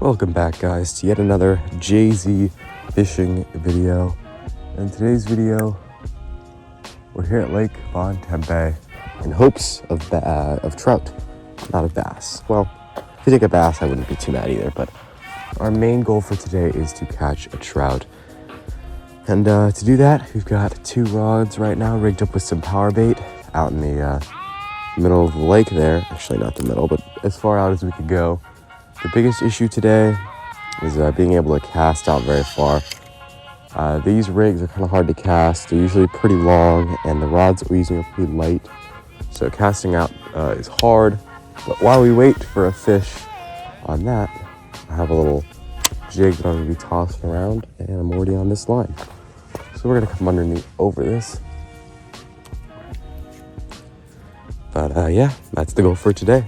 Welcome back, guys, to yet another JZFishing video. In today's video, we're here at Lake Bon Tempe in hopes of trout, not of bass. Well, if you take a bass, I wouldn't be too mad either, but our main goal for today is to catch a trout. And to do that, we've got 2 rods right now rigged up with some power bait out in the middle of the lake there. Actually, not the middle, but as far out as we could go. The biggest issue today is being able to cast out very far. These rigs are kind of hard to cast. They're usually pretty long, and the rods that we're using are pretty light. So casting out is hard. But while we wait for a fish on that, I have a little jig that I'm going to be tossing around, and I'm already on this line. So we're going to come underneath over this. But yeah, that's the goal for today.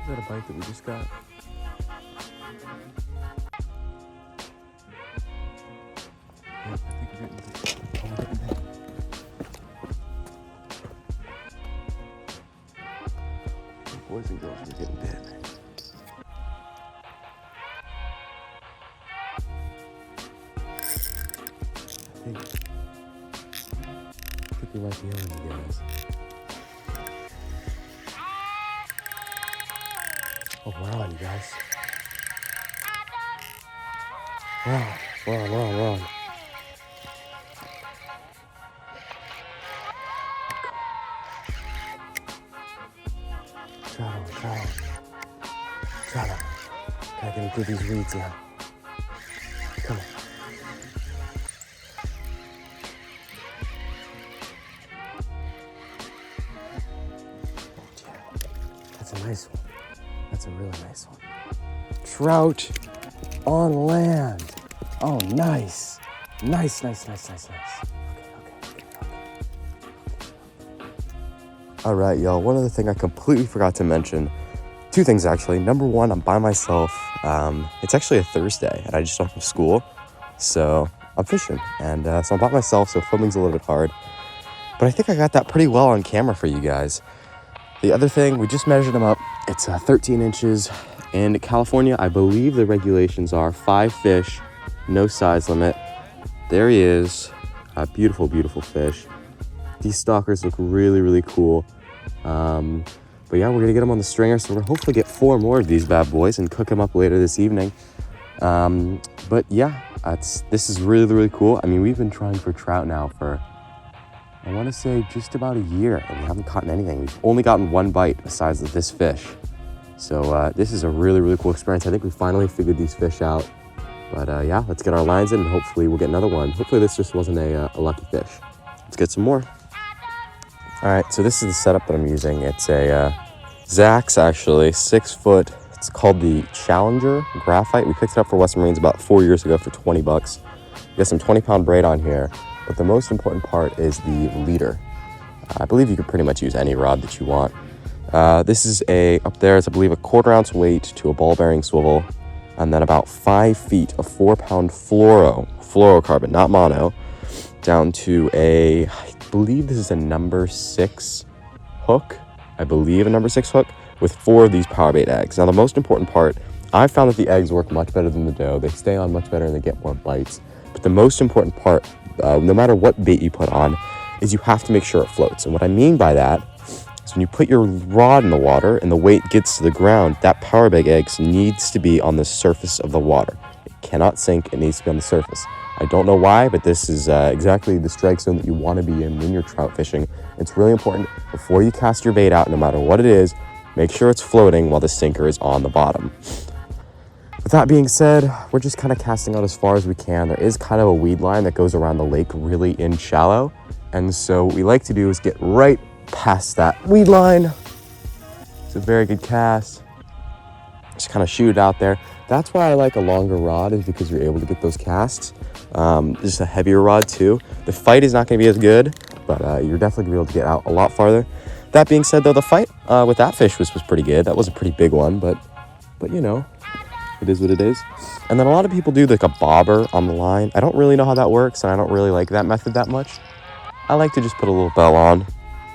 Is that a bite that we just got? Yep, I think we're getting bit. Boys and girls, we're getting bit. I think we might be on you guys. Oh, we're on, you guys. We're on. Trout. Gotta get him through these weeds now. Come on. That's a nice one. That's a really nice one. Trout on land. Oh, nice. Nice. Okay. All right, y'all. One other thing I completely forgot to mention. 2 things, actually. Number 1, I'm by myself. It's actually a Thursday, and I just don't have school. So I'm fishing. And so I'm by myself, so filming's a little bit hard. But I think I got that pretty well on camera for you guys. The other thing, we just measured them up. It's 13 inches. In California, I believe the regulations are 5 fish, no size limit. There he is. A beautiful fish. These stalkers look really cool. But yeah, we're gonna get them on the stringer, so we're gonna hopefully get 4 more of these bad boys and cook them up later this evening. But yeah, this is really cool. I mean, we've been trying for trout now for, I want to say, just about a year, and we haven't caught anything. We've only gotten 1 bite besides this fish. So this is a really cool experience. I think we finally figured these fish out. But yeah, let's get our lines in, and hopefully we'll get another one. Hopefully this just wasn't a lucky fish. Let's get some more. All right, so this is the setup that I'm using. It's a Zax, actually, 6 foot. It's called the Challenger Graphite. We picked it up for Western Marines about 4 years ago for 20 bucks. You got some 20-pound braid on here, but the most important part is the leader. I believe you could pretty much use any rod that you want. This is up there, it's I believe a 1/4 ounce weight to a ball bearing swivel, and then about 5 feet of 4-pound fluorocarbon, not mono, down to I believe this is a number 6 hook. I believe a number 6 hook with 4 of these power bait eggs. Now the most important part, I've found that the eggs work much better than the dough. They stay on much better and they get more bites. But the most important part, no matter what bait you put on, is you have to make sure it floats. And what I mean by that is when you put your rod in the water and the weight gets to the ground, that power bait eggs needs to be on the surface of the water. It cannot sink, it needs to be on the surface. I don't know why, but this is exactly the strike zone that you want to be in when you're trout fishing. It's really important before you cast your bait out, no matter what it is, make sure it's floating while the sinker is on the bottom. With that being said, we're just kind of casting out as far as we can. There is kind of a weed line that goes around the lake really in shallow. And so what we like to do is get right past that weed line. It's a very good cast. Just kind of shoot it out there. That's why I like a longer rod, is because you're able to get those casts. Just a heavier rod too. The fight is not going to be as good, but you're definitely going to be able to get out a lot farther. That being said, though, the fight with that fish was pretty good. That was a pretty big one, but you know, it is what it is. And then a lot of people do like a bobber on the line. I don't really know how that works, and I don't really like that method that much. I like to just put a little bell on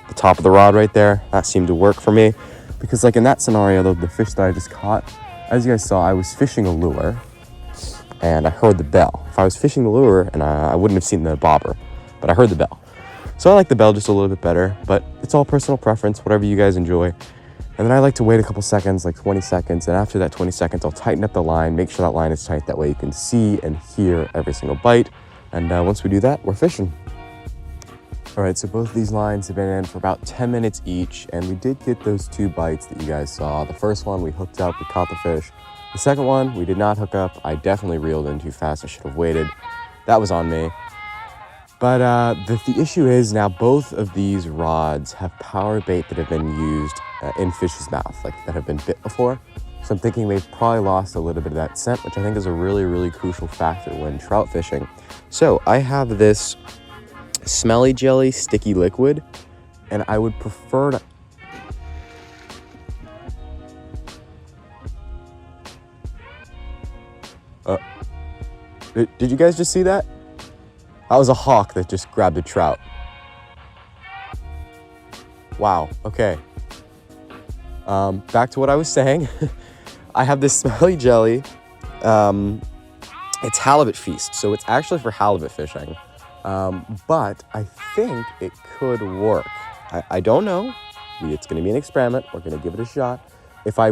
the top of the rod right there. That seemed to work for me, because like in that scenario, though, the fish that I just caught, as you guys saw, I was fishing a lure and I heard the bell. If I was fishing the lure, and I wouldn't have seen the bobber, but I heard the bell. So I like the bell just a little bit better, but it's all personal preference, whatever you guys enjoy. And then I like to wait a couple seconds, like 20 seconds. And after that 20 seconds, I'll tighten up the line, make sure that line is tight. That way you can see and hear every single bite. And once we do that, we're fishing. All right, so both of these lines have been in for about 10 minutes each, and we did get those 2 bites that you guys saw. The first one, we hooked up, we caught the fish. The second one, we did not hook up. I definitely reeled in too fast. I should have waited. That was on me. But the issue is now both of these rods have power bait that have been used in fish's mouth, like that have been bit before. So I'm thinking they've probably lost a little bit of that scent, which I think is a really, really crucial factor when trout fishing. So I have this smelly jelly sticky liquid, and I would prefer to... Did you guys just see that? That was a hawk that just grabbed a trout. Wow, okay. Back to what I was saying. I have this smelly jelly. It's halibut feast, so it's actually for halibut fishing. But I think it could work. I don't know. It's going to be an experiment. We're going to give it a shot. If I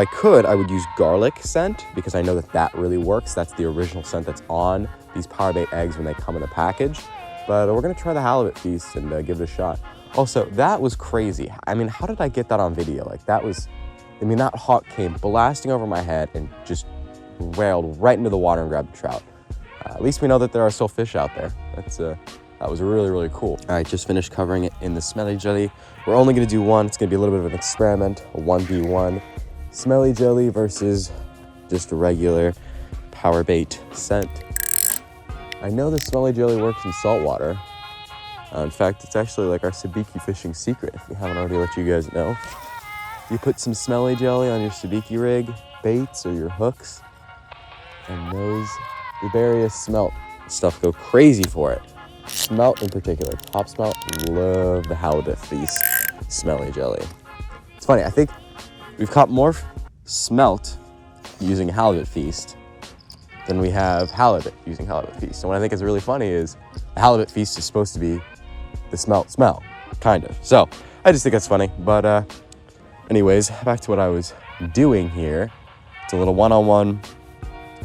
could, I would use garlic scent, because I know that really works. That's the original scent that's on these power bait eggs when they come in a package. But we're going to try the halibut feast and give it a shot. Also, that was crazy. I mean, how did I get that on video? Like, that hawk came blasting over my head and just railed right into the water and grabbed a trout. At least we know that there are still fish out there. That was really, really cool. All right, just finished covering it in the smelly jelly. We're only gonna do one. It's gonna be a little bit of an experiment, a 1v1. Smelly jelly versus just a regular power bait scent. I know the smelly jelly works in saltwater. In fact, it's actually like our sabiki fishing secret, if we haven't already let you guys know. You put some smelly jelly on your sabiki rig, baits, or your hooks, and those Ribarius smelt stuff go crazy for it. Smelt in particular, top smelt, love the halibut feast smelly jelly. It's funny, I think we've caught more smelt using halibut feast than we have halibut using halibut feast. And what I think is really funny is the halibut feast is supposed to be the smell, kind of. So I just think that's funny. But anyways, back to what I was doing here. It's a little one-on-one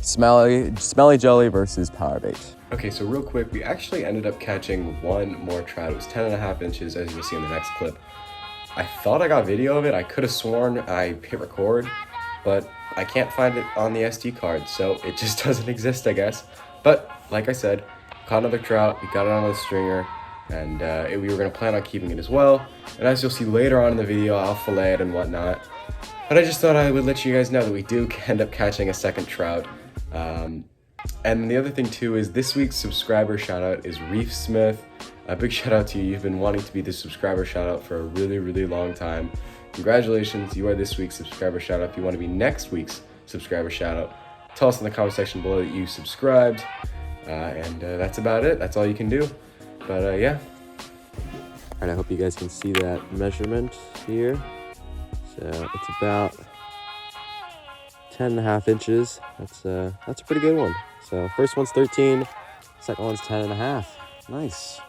smelly jelly versus power bait. Okay, so real quick, we actually ended up catching one more trout. It was 10.5 inches, as you'll see in the next clip. I thought I got video of it. I could have sworn I hit record, but I can't find it on the SD card, so it just doesn't exist, I guess. But like I said, caught another trout, we got it on the stringer, and we were gonna plan on keeping it as well. And as you'll see later on in the video, I'll fillet it and whatnot. But I just thought I would let you guys know that we do end up catching a second trout. And the other thing too is this week's subscriber shout out is Reef Smith. A big shout out to you. You've been wanting to be the subscriber shout out for a really, really long time. Congratulations, you are this week's subscriber shout out. If you want to be next week's subscriber shout out, tell us in the comment section below that you subscribed. And that's about it. That's all you can do. But yeah. All right, I hope you guys can see that measurement here. So it's about 10.5 inches. That's a pretty good one. So first one's 13, second one's 10.5. Nice.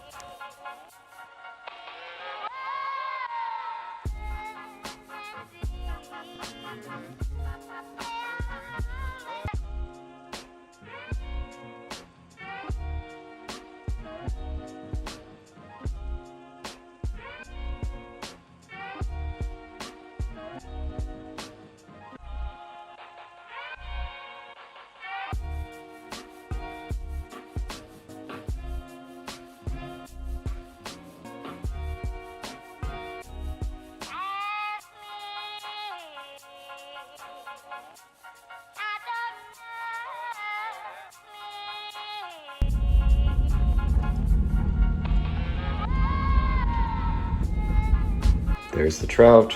There's the trout.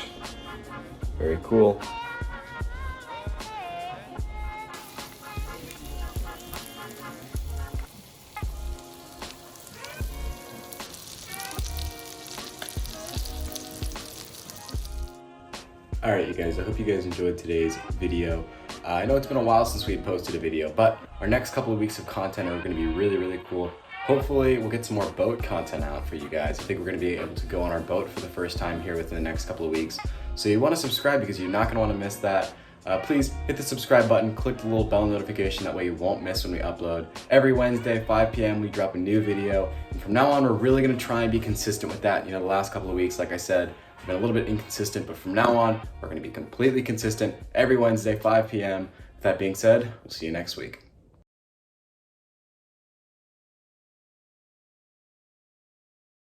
Very cool. All right, you guys, I hope you guys enjoyed today's video. I know it's been a while since we posted a video, but our next couple of weeks of content are gonna be really, really cool. Hopefully we'll get some more boat content out for you guys. I think we're gonna be able to go on our boat for the first time here within the next couple of weeks. So you wanna subscribe because you're not gonna wanna miss that. Please hit the subscribe button, click the little bell notification, that way you won't miss when we upload. Every Wednesday, 5 p.m., we drop a new video. And from now on, we're really gonna try and be consistent with that. You know, the last couple of weeks, like I said, we've been a little bit inconsistent, but from now on, we're gonna be completely consistent every Wednesday, 5 p.m. With that being said, we'll see you next week.